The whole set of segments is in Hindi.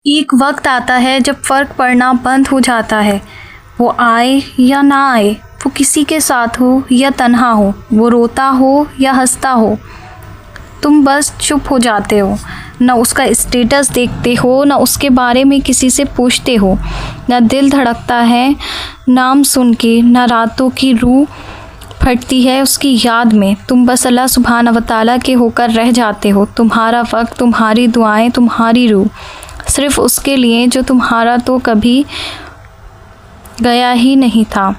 एक वक्त आता है जब फ़र्क पड़ना बंद हो जाता है। वो आए या ना आए, वो किसी के साथ हो या तन्हा हो, वो रोता हो या हंसता हो, तुम बस चुप हो जाते हो। न उसका स्टेटस देखते हो, न उसके बारे में किसी से पूछते हो। न दिल धड़कता है नाम सुन के, न रातों की रूह फटती है उसकी याद में। तुम बस अल्लाह सुब्हान व तआला के होकर रह जाते हो। तुम्हारा वक्त, तुम्हारी दुआएं, तुम्हारी रूह, सिर्फ़ उसके लिए जो तुम्हारा तो कभी गया ही नहीं था।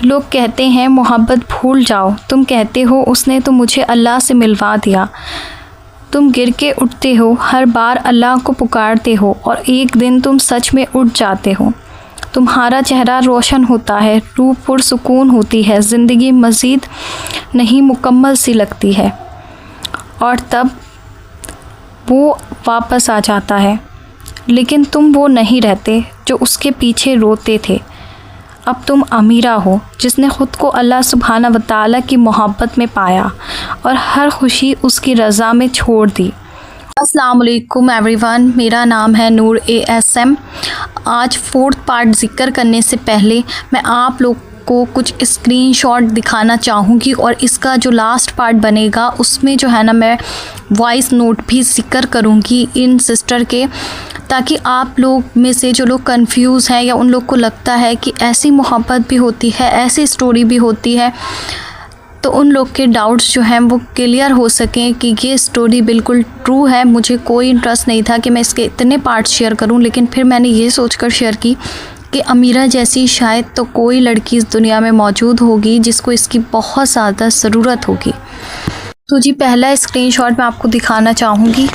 लोग कहते हैं मोहब्बत भूल जाओ, तुम कहते हो उसने तो मुझे अल्लाह से मिलवा दिया। तुम गिर के उठते हो, हर बार अल्लाह को पुकारते हो, और एक दिन तुम सच में उठ जाते हो। तुम्हारा चेहरा रोशन होता है, रूह पुरसुकून होती है, ज़िंदगी मज़ीद नहीं मुकम्मल सी लगती है। और तब वो वापस आ जाता है, लेकिन तुम वो नहीं रहते जो उसके पीछे रोते थे। अब तुम अमीरा हो, जिसने ख़ुद को अल्लाह सुब्हाना व तआला की मोहब्बत में पाया और हर खुशी उसकी रज़ा में छोड़ दी। अस्सलाम वालेकुम एवरीवन, मेरा नाम है नूर ASM। आज 4th पार्ट ज़िक्र करने से पहले मैं आप लोग को कुछ स्क्रीनशॉट दिखाना चाहूँगी, और इसका जो लास्ट पार्ट बनेगा उसमें जो है ना, मैं वॉइस नोट भी ज़िक्र करूँगी इन सिस्टर के, ताकि आप लोग में से जो लोग कंफ्यूज हैं या उन लोग को लगता है कि ऐसी मोहब्बत भी होती है, ऐसी स्टोरी भी होती है, तो उन लोग के डाउट्स जो हैं वो क्लियर हो सकें कि ये स्टोरी बिल्कुल ट्रू है। मुझे कोई इंटरेस्ट नहीं था कि मैं इसके इतने पार्ट शेयर करूं, लेकिन फिर मैंने ये सोचकर शेयर की कि अमीरा जैसी शायद तो कोई लड़की इस दुनिया में मौजूद होगी जिसको इसकी बहुत ज़्यादा ज़रूरत होगी। तो जी पहला स्क्रीनशॉट मैं आपको दिखाना चाहूँगी।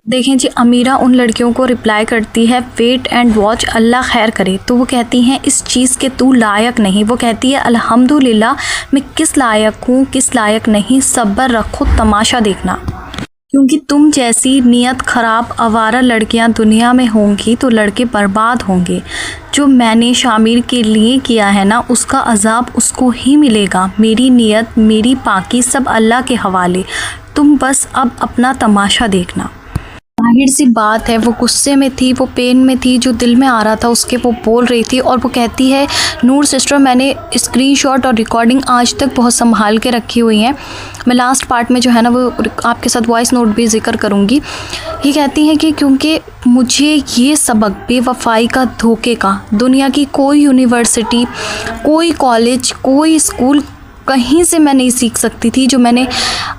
देखें जी, अमीरा उन लड़कियों को रिप्लाई करती है, वेट एंड वॉच, अल्लाह खैर करे। तो वो कहती हैं इस चीज़ के तू लायक नहीं। वो कहती है अल्हम्दुलिल्लाह, मैं किस लायक हूँ किस लायक नहीं, सब्र रखो, तमाशा देखना। क्योंकि तुम जैसी नीयत ख़राब आवारा लड़कियां दुनिया में होंगी तो लड़के बर्बाद होंगे। जो मैंने शामिर के लिए किया है ना, उसका अजाब उसको ही मिलेगा। मेरी नीयत, मेरी पाकी सब अल्लाह के हवाले, तुम बस अब अपना तमाशा देखना। जाहिर सी बात है, वो गुस्से में थी, वो पेन में थी, जो दिल में आ रहा था उसके वो बोल रही थी। और वो कहती है, नूर सिस्टर, मैंने स्क्रीनशॉट और रिकॉर्डिंग आज तक बहुत संभाल के रखी हुई हैं। मैं लास्ट पार्ट में जो है ना वो आपके साथ वॉइस नोट भी ज़िक्र करूँगी। ये कहती हैं कि क्योंकि मुझे ये सबक बेवफाई का, धोखे का, दुनिया की कोई यूनिवर्सिटी, कोई कॉलेज, कोई स्कूल, कहीं से मैं नहीं सीख सकती थी, जो मैंने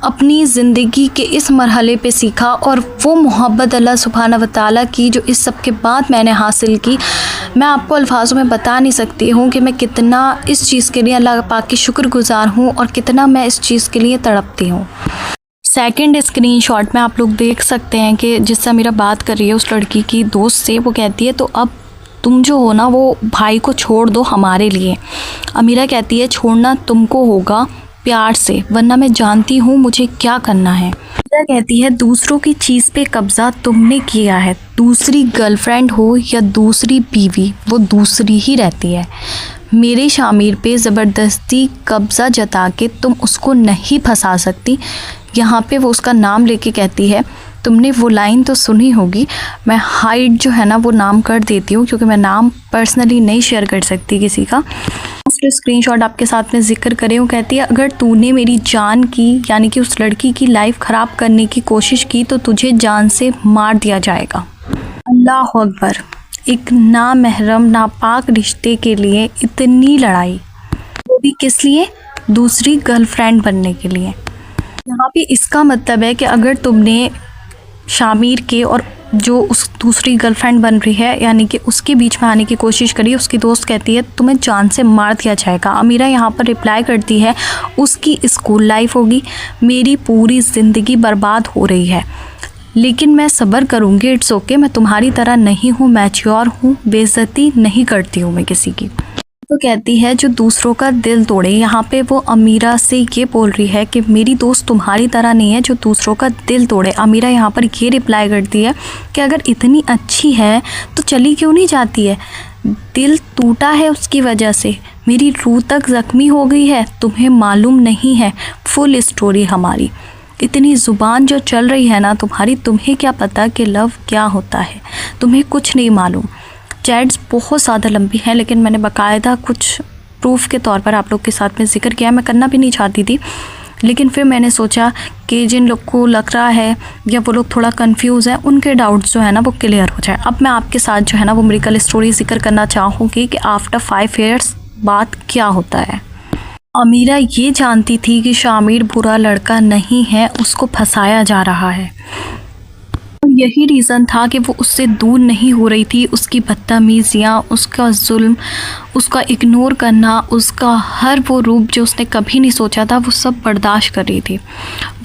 अपनी ज़िंदगी के इस मरहले पे सीखा। और वो मोहब्बत अल्लाह सुब्हाना व तआला की जो इस सब के बाद मैंने हासिल की, मैं आपको अल्फाजों में बता नहीं सकती हूँ कि मैं कितना इस चीज़ के लिए अल्लाह पाक की शुक्रगुज़ार हूँ और कितना मैं इस चीज़ के लिए तड़पती हूँ। सेकंड स्क्रीनशॉट में आप लोग देख सकते हैं कि जिससे मेरा बात कर रही है उस लड़की की दोस्त से, वो कहती है तो अब तुम जो हो ना वो भाई को छोड़ दो हमारे लिए। अमीरा कहती है छोड़ना तुमको होगा प्यार से, वरना मैं जानती हूँ मुझे क्या करना है। अमीरा कहती है दूसरों की चीज़ पे कब्ज़ा तुमने किया है, दूसरी गर्लफ्रेंड हो या दूसरी बीवी, वो दूसरी ही रहती है। मेरे शामिर पे ज़बरदस्ती कब्ज़ा जता के तुम उसको नहीं फंसा सकती। यहाँ पे वो उसका नाम लेके कहती है, तुमने वो लाइन तो सुनी होगी, मैं हाइड जो है ना वो नाम कर देती हूँ क्योंकि मैं नाम पर्सनली नहीं शेयर कर सकती किसी का। दूसरे स्क्रीनशॉट आपके साथ में ज़िक्र करें, वो कहती है अगर तूने मेरी जान की, यानी कि उस लड़की की लाइफ ख़राब करने की कोशिश की, तो तुझे जान से मार दिया जाएगा। अल्लाह अकबर, एक नामहरम नापाक रिश्ते के लिए इतनी लड़ाई, वो भी किस लिए? दूसरी गर्लफ्रेंड बनने के लिए। यहाँ पे इसका मतलब है कि अगर तुमने शामिर के और जो उस दूसरी गर्लफ्रेंड बन रही है यानी कि उसके बीच में आने की कोशिश करी, उसकी दोस्त कहती है तुम्हें जान से मार दिया जाएगा। अमीरा यहाँ पर रिप्लाई करती है उसकी स्कूल लाइफ होगी, मेरी पूरी ज़िंदगी बर्बाद हो रही है, लेकिन मैं सब्र करूँगी, इट्स ओके, मैं तुम्हारी तरह नहीं हूँ, मैच्योर हूँ, बेइज्जती नहीं करती हूँ मैं किसी की। तो कहती है जो दूसरों का दिल तोड़े, यहाँ पे वो अमीरा से ये बोल रही है कि मेरी दोस्त तुम्हारी तरह नहीं है जो दूसरों का दिल तोड़े। अमीरा यहाँ पर ये रिप्लाई करती है कि अगर इतनी अच्छी है तो चली क्यों नहीं जाती है, दिल टूटा है उसकी वजह से, मेरी रूह तक ज़ख्मी हो गई है, तुम्हें मालूम नहीं है फुल स्टोरी हमारी। इतनी ज़ुबान जो चल रही है ना तुम्हारी, तुम्हें क्या पता कि लव क्या होता है, तुम्हें कुछ नहीं मालूम। चैट्स बहुत ज़्यादा लंबी हैं, लेकिन मैंने बाकायदा कुछ प्रूफ के तौर पर आप लोग के साथ में ज़िक्र किया। मैं करना भी नहीं चाहती थी, लेकिन फिर मैंने सोचा कि जिन लोग को लग रहा है या वो लोग थोड़ा कंफ्यूज हैं, उनके डाउट्स जो है ना वो क्लियर हो जाए। अब मैं आपके साथ जो है ना वो मिरेकल स्टोरी ज़िक्र करना चाहूँगी कि आफ्टर 5 ईयर्स बाद क्या होता है। अमीरा ये जानती थी कि शामिर बुरा लड़का नहीं है, उसको फंसाया जा रहा है। यही रीज़न था कि वो उससे दूर नहीं हो रही थी। उसकी बदतमीज़ियाँ, उसका जुल्म, उसका इग्नोर करना, उसका हर वो रूप जो उसने कभी नहीं सोचा था, वो सब बर्दाश्त कर रही थी।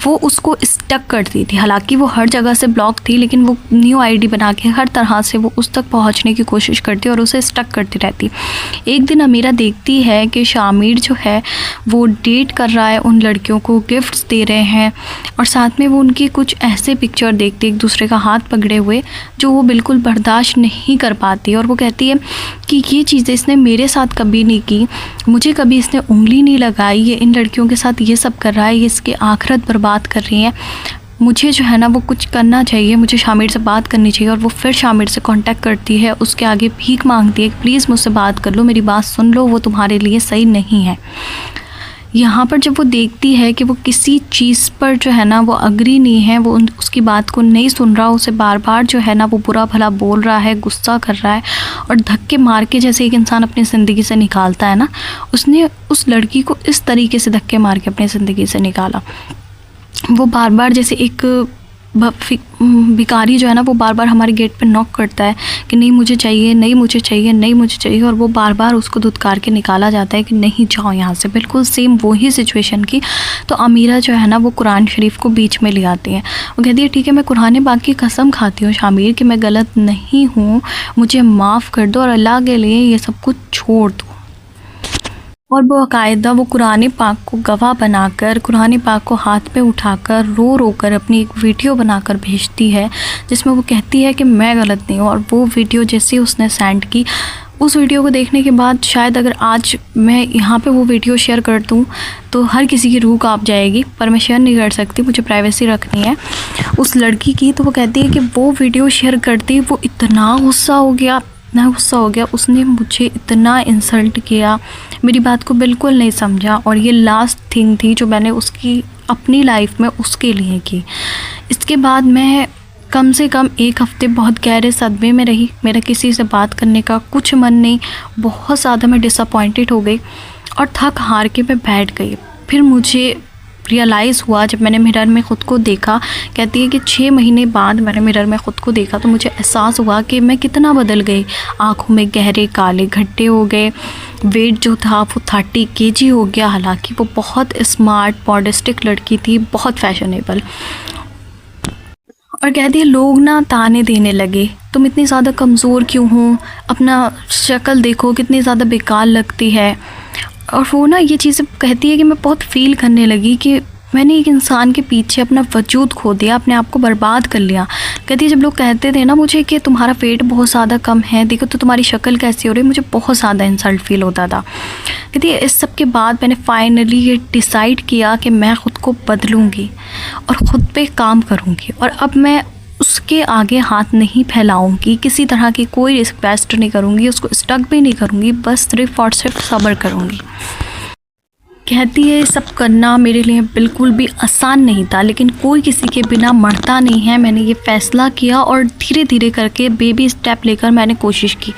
वो उसको स्टक करती थी। हालांकि वो हर जगह से ब्लॉक थी, लेकिन वो न्यू आईडी बना के हर तरह से वो उस तक पहुंचने की कोशिश करती और उसे स्टक करती रहती। एक दिन अमीरा देखती है कि शामिर जो है वो डेट कर रहा है, उन लड़कियों को गिफ्ट्स दे रहे हैं, और साथ में वो उनकी कुछ ऐसे पिक्चर देखती, एक दूसरे का हाथ पकड़े हुए, जो वो बिल्कुल बर्दाश्त नहीं कर पाती। और वो कहती है कि ये चीज़ें इसने मेरे साथ कभी नहीं की, मुझे कभी इसने उंगली नहीं लगाई, ये इन लड़कियों के साथ ये सब कर रहा है, ये इसकी आखिरत बर्बाद कर रही है, मुझे जो है ना वो कुछ करना चाहिए, मुझे शामिर से बात करनी चाहिए। और वो फिर शामिर से कांटेक्ट करती है, उसके आगे भीख मांगती है कि प्लीज़ मुझसे बात कर लो, मेरी बात सुन लो, वो तुम्हारे लिए सही नहीं है। यहाँ पर जब वो देखती है कि वो किसी चीज़ पर जो है ना वो अग्री नहीं है, वो उसकी बात को नहीं सुन रहा, उसे बार बार जो है ना वो बुरा भला बोल रहा है, गुस्सा कर रहा है, और धक्के मार के जैसे एक इंसान अपनी ज़िंदगी से निकालता है ना, उसने उस लड़की को इस तरीके से धक्के मार के अपनी ज़िंदगी से निकाला। वो बार बार जैसे एक भिखारी जो है ना वो बार बार हमारे गेट पे नॉक करता है कि नहीं मुझे चाहिए, नहीं मुझे चाहिए, नहीं मुझे चाहिए, और वो बार बार उसको धुतकार के निकाला जाता है कि नहीं जाओ यहाँ से। बिल्कुल सेम वही सिचुएशन की। तो अमीरा जो है ना वो कुरान शरीफ को बीच में ले आती है। वो कहती है ठीक है, मैं कुरान पाक की कसम खाती हूँ शामिर कि मैं गलत नहीं हूँ, मुझे माफ़ कर दो और अल्लाह के लिए ये सब कुछ छोड़ दो। और वो बाकायदा वो कुरान पाक को गवाह बनाकर, कुरान पाक को हाथ पे उठाकर रो रो कर अपनी एक वीडियो बनाकर भेजती है, जिसमें वो कहती है कि मैं गलत नहीं हूँ। और वो वीडियो जैसे उसने सेंड की, उस वीडियो को देखने के बाद शायद अगर आज मैं यहाँ पे वो वीडियो शेयर कर दूँ तो हर किसी की रूह कांप जाएगी, पर मैं शेयर नहीं कर सकती, मुझे प्राइवेसी रखनी है उस लड़की की। तो वो कहती है कि वो वीडियो शेयर करती वो इतना गुस्सा हो गया, इतना गुस्सा हो गया, उसने मुझे इतना इंसल्ट किया, मेरी बात को बिल्कुल नहीं समझा, और ये लास्ट थिंग थी जो मैंने उसकी अपनी लाइफ में उसके लिए की। इसके बाद मैं कम से कम 1 हफ़्ते बहुत गहरे सदमे में रही, मेरा किसी से बात करने का कुछ मन नहीं, बहुत ज़्यादा मैं डिसअपॉइंटेड हो गई और थक हार के मैं बैठ गई। फिर मुझे रियलाइज़ हुआ जब मैंने मिरर में ख़ुद को देखा, कहती है कि 6 महीने बाद मैंने मिरर में ख़ुद को देखा तो मुझे एहसास हुआ कि मैं कितना बदल गई। आँखों में गहरे काले गड्ढे हो गए, वेट जो था वो 30 kg हो गया। हालांकि वो बहुत स्मार्ट मॉडेस्टिक लड़की थी, बहुत फैशनेबल। और कहती है लोग ना ताने देने लगे, तुम इतनी ज़्यादा कमज़ोर क्यों हो, अपना शक्ल देखो कितनी ज़्यादा बेकार लगती है। और वो ना ये चीज़ें कहती है कि मैं बहुत फ़ील करने लगी कि मैंने एक इंसान के पीछे अपना वजूद खो दिया, अपने आप को बर्बाद कर लिया। कहती है जब लोग कहते थे ना मुझे कि तुम्हारा वेट बहुत ज़्यादा कम है, देखो तो तुम्हारी शक्ल कैसी हो रही है, मुझे बहुत ज़्यादा इंसल्ट फील होता था। कहती है इस सब के बाद मैंने फाइनली ये डिसाइड किया कि मैं ख़ुद को बदलूँगी और ख़ुद पे काम करूँगी, और अब मैं उसके आगे हाथ नहीं फैलाऊंगी, किसी तरह की कोई रिक्वेस्ट नहीं करूँगी, उसको स्टक भी नहीं करूँगी, बस सिर्फ और सिर्फ सब्र करूँगी। कहती है सब करना मेरे लिए बिल्कुल भी आसान नहीं था, लेकिन कोई किसी के बिना मरता नहीं है। मैंने ये फ़ैसला किया और धीरे धीरे करके बेबी स्टेप लेकर मैंने कोशिश की।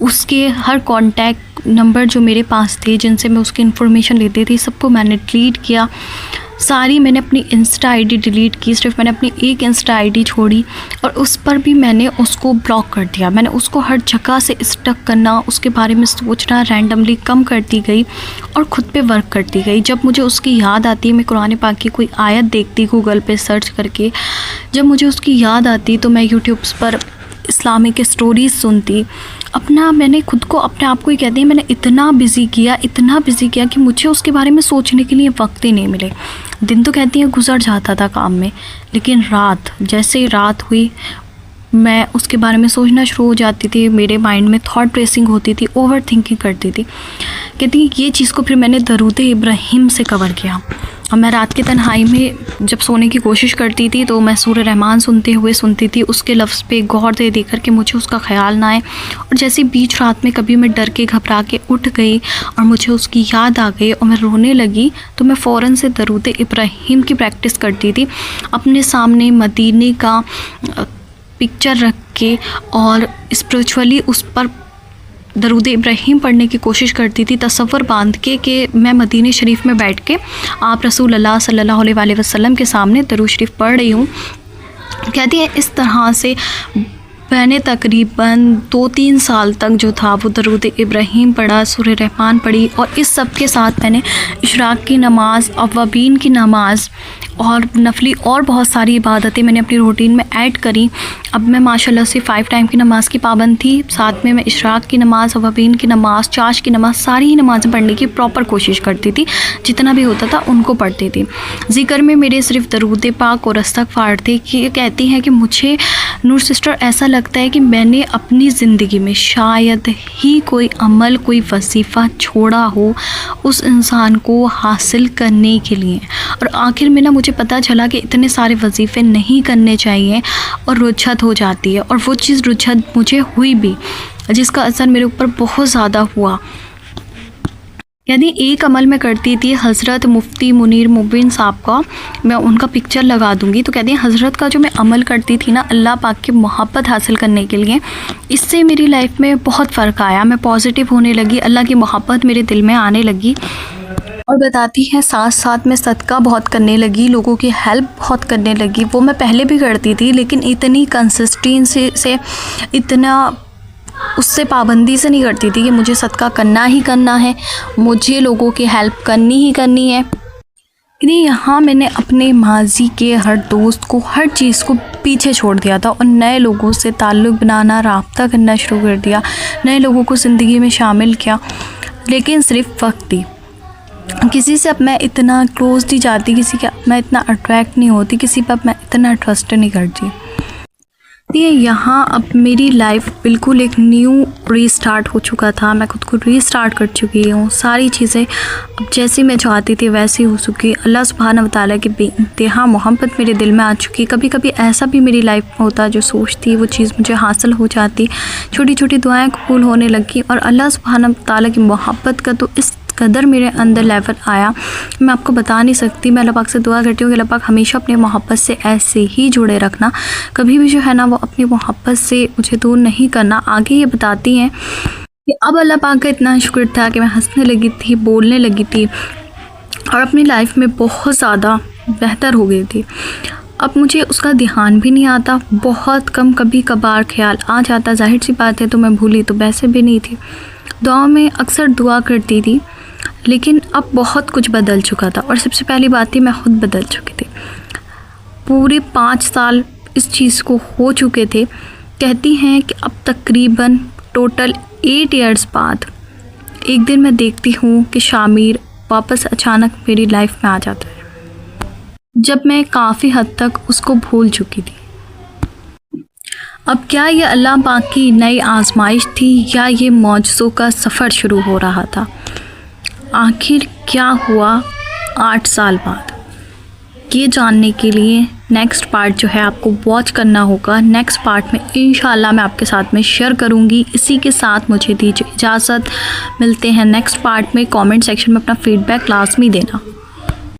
उसके हर कॉन्टैक्ट नंबर जो मेरे पास थे, जिनसे मैं उसकी इन्फॉर्मेशन लेती थी, सबको मैंने डिलीट किया। सारी मैंने अपनी इंस्टा आईडी डिलीट की, सिर्फ मैंने अपनी एक इंस्टा आईडी छोड़ी और उस पर भी मैंने उसको ब्लॉक कर दिया। मैंने उसको हर जगह से स्टक करना, उसके बारे में सोचना रैंडमली कम करती गई और ख़ुद पे वर्क करती गई। जब मुझे उसकी याद आती, मैं कुरान पाक की कोई आयत देखती गूगल पे सर्च करके, जब मुझे उसकी याद आती तो मैं यूट्यूब पर इस्लामिक स्टोरीज़ सुनती। मैंने खुद को अपने आप को ही कहती है, मैंने इतना बिज़ी किया कि मुझे उसके बारे में सोचने के लिए वक्त ही नहीं मिले। दिन तो कहती है गुजर जाता था काम में, लेकिन रात, जैसे ही रात हुई मैं उसके बारे में सोचना शुरू हो जाती थी, मेरे माइंड में थॉट प्रेसिंग होती थी, ओवर थिंकिंग करती थी। कहती है ये चीज़ को फिर मैंने दरूद इब्राहिम से कवर किया। और मैं रात की तन्हाई में जब सोने की कोशिश करती थी तो मैं सूर रहमान सुनती थी, उसके लफ्ज़ पे गौर दे कर के मुझे उसका ख्याल ना आए। और जैसे बीच रात में कभी मैं डर के घबरा के उठ गई और मुझे उसकी याद आ गई और मैं रोने लगी, तो मैं फ़ौरन से दरूद इब्राहीम की प्रैक्टिस करती थी, अपने सामने मदीने का पिक्चर रख के और स्पिरिचुअली उस पर दरूद इब्राहीम पढ़ने की कोशिश करती थी, तसव्वुर बांध के कि मैं मदीने शरीफ में बैठ के आप रसूल अल्लाह सल्लल्लाहु अलैहि वसल्लम के सामने दरूद शरीफ पढ़ रही हूँ। कहती है इस तरह से मैंने तकरीबन 2-3 साल तक जो था वो दरूद इब्राहीम पढ़ा, सूरह रहमान पढ़ी, और इस सब के साथ मैंने इशराक की नमाज़, अव्वाबीन की नमाज़ और नफली और बहुत सारी इबादतें मैंने अपनी रूटीन में ऐड करी। अब मैं माशाल्लाह से 5 टाइम की नमाज़ की पाबंद थी, साथ में मैं इशराक की नमाज़, अव्वाबीन की नमाज़, चाश की नमाज़, सारी ही नमाज़ें पढ़ने की प्रॉपर कोशिश करती थी, जितना भी होता था उनको पढ़ती थी। ज़िक्र में मेरे सिर्फ दरूद पाक और इस्तग़फ़ार थे कि कहती हैं कि मुझे नूर सिस्टर ऐसा लगता है कि मैंने अपनी ज़िंदगी में शायद ही कोई अमल, कोई वजीफ़ा छोड़ा हो उस इंसान को हासिल करने के लिए, और आखिर में ना मुझे पता चला कि इतने सारे वजीफ़े नहीं करने चाहिए और रुझत हो जाती है, और वो चीज़ रुझत मुझे हुई भी, जिसका असर मेरे ऊपर बहुत ज़्यादा हुआ। यानी एक अमल मैं करती थी हज़रत मुफ्ती मुनीर मुबिन साहब का, मैं उनका पिक्चर लगा दूंगी, तो कहती हैं हज़रत का जो मैं अमल करती थी ना अल्लाह पाक की मोहब्बत हासिल करने के लिए, इससे मेरी लाइफ में बहुत फ़र्क आया, मैं पॉजिटिव होने लगी, अल्लाह की मोहब्बत मेरे दिल में आने लगी। और बताती हैं साथ साथ मैं सदका बहुत करने लगी, लोगों की हेल्प बहुत करने लगी। वो मैं पहले भी करती थी लेकिन इतनी कंसिस्टेंसी से, इतना उससे पाबंदी से नहीं करती थी कि मुझे सदका करना ही करना है, मुझे लोगों की हेल्प करनी ही करनी है। लेकिन यहाँ मैंने अपने माजी के हर दोस्त को, हर चीज़ को पीछे छोड़ दिया था और नए लोगों से ताल्लुक़ बनाना, राब्ता करना शुरू कर दिया, नए लोगों को ज़िंदगी में शामिल किया, लेकिन सिर्फ वक्त दी। किसी से अब मैं इतना क्लोज नहीं जाती, किसी का मैं इतना अट्रैक्ट नहीं होती, किसी पर मैं इतना ट्रस्ट नहीं करती। ये यहाँ अब मेरी लाइफ बिल्कुल एक न्यू रीस्टार्ट हो चुका था, मैं खुद को रीस्टार्ट कर चुकी हूँ, सारी चीज़ें अब जैसी मैं चाहती थी वैसी हो चुकी। अल्लाह सुब्हानहू व तआला की बेइंतहा मोहब्बत मेरे दिल में आ चुकी। कभी कभी ऐसा भी मेरी लाइफ में होता, जो सोचती वो चीज़ मुझे हासिल हो जाती, छोटी छोटी दुआएं कबूल होने लगी, और अल्लाह सुब्हानहू व तआला की मोहब्बत का तो इस कदर मेरे अंदर लेवल आया, मैं आपको बता नहीं सकती। मैं अल्लाह पाक से दुआ करती हूँ कि अल्लाह पाक हमेशा अपनी मोहब्बत से ऐसे ही जुड़े रखना, कभी भी जो है ना वो अपनी मोहब्बत से मुझे दूर नहीं करना। आगे ये बताती हैं कि अब अल्लाह पाक का इतना शुक्र था कि मैं हंसने लगी थी, बोलने लगी थी और अपनी लाइफ में बहुत ज़्यादा बेहतर हो गई थी। अब मुझे उसका ध्यान भी नहीं आता, बहुत कम कभी कभार ख्याल आ जाता, जाहिर सी बात है, तो मैं भूली तो वैसे भी नहीं थी। दुआ में अक्सर दुआ करती थी, लेकिन अब बहुत कुछ बदल चुका था, और सबसे पहली बात थी मैं ख़ुद बदल चुकी थी। पूरे 5 साल इस चीज़ को हो चुके थे। कहती हैं कि अब तकरीबन टोटल 8 इयर्स बाद एक दिन मैं देखती हूँ कि शामिर वापस अचानक मेरी लाइफ में आ जाता है, जब मैं काफ़ी हद तक उसको भूल चुकी थी। अब क्या ये अल्लाह पाक की नई आजमाइश थी या ये मौजज़ों का सफ़र शुरू हो रहा था? आखिर क्या हुआ 8 साल बाद, ये जानने के लिए नेक्स्ट पार्ट जो है आपको वॉच करना होगा। नेक्स्ट पार्ट में इंशाल्लाह मैं आपके साथ में शेयर करूंगी। इसी के साथ मुझे दीजिए इजाज़त, मिलते हैं नेक्स्ट पार्ट में। कमेंट सेक्शन में अपना फीडबैक लाजमी देना।